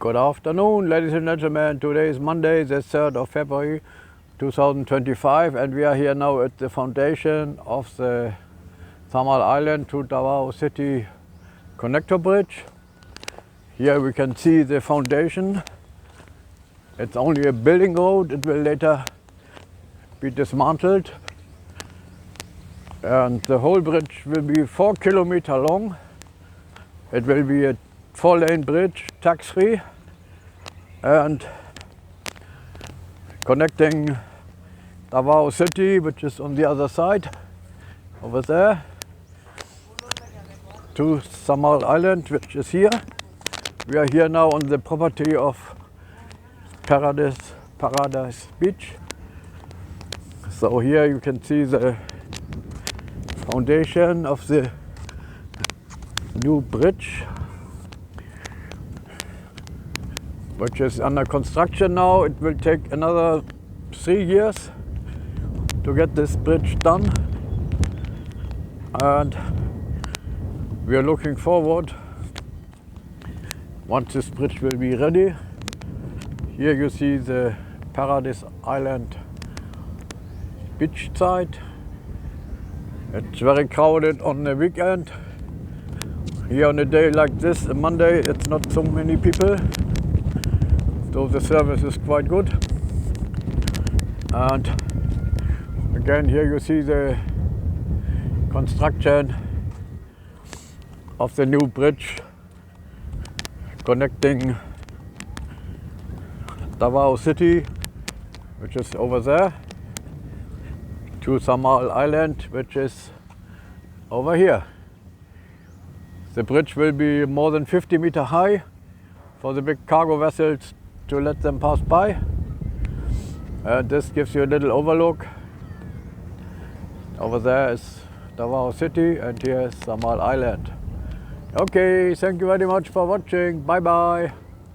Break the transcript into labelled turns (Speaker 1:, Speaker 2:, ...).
Speaker 1: Good afternoon, ladies and gentlemen. Today is Monday, the 3rd of February 2025, and we are here now at the foundation of the Samal Island to Davao City connector bridge. Here we can see the foundation. It's only a building road. It will later be dismantled. And the whole bridge will be 4 kilometers long. It will be a 4-lane bridge, tax-free, and connecting Davao City, which is on the other side, over there, to Samal Island, which is here. We are here now on the property of Paradise Beach. So here you can see the foundation of the new bridge, which is under construction now. It will take another 3 years to get this bridge done, and we are looking forward once this bridge will be ready. Here you see the Paradise Island beach side. It's very crowded on the weekend. Here on a day like this, a Monday, it's not so many people, so the service is quite good. And again, here you see the construction of the new bridge connecting Davao City, which is over there, to Samal Island, which is over here. The bridge will be more than 50 meters high for the big cargo vessels to let them pass by. This gives you a little overlook. Over there is Davao City and here is Samal Island. Okay, thank you very much for watching. Bye bye.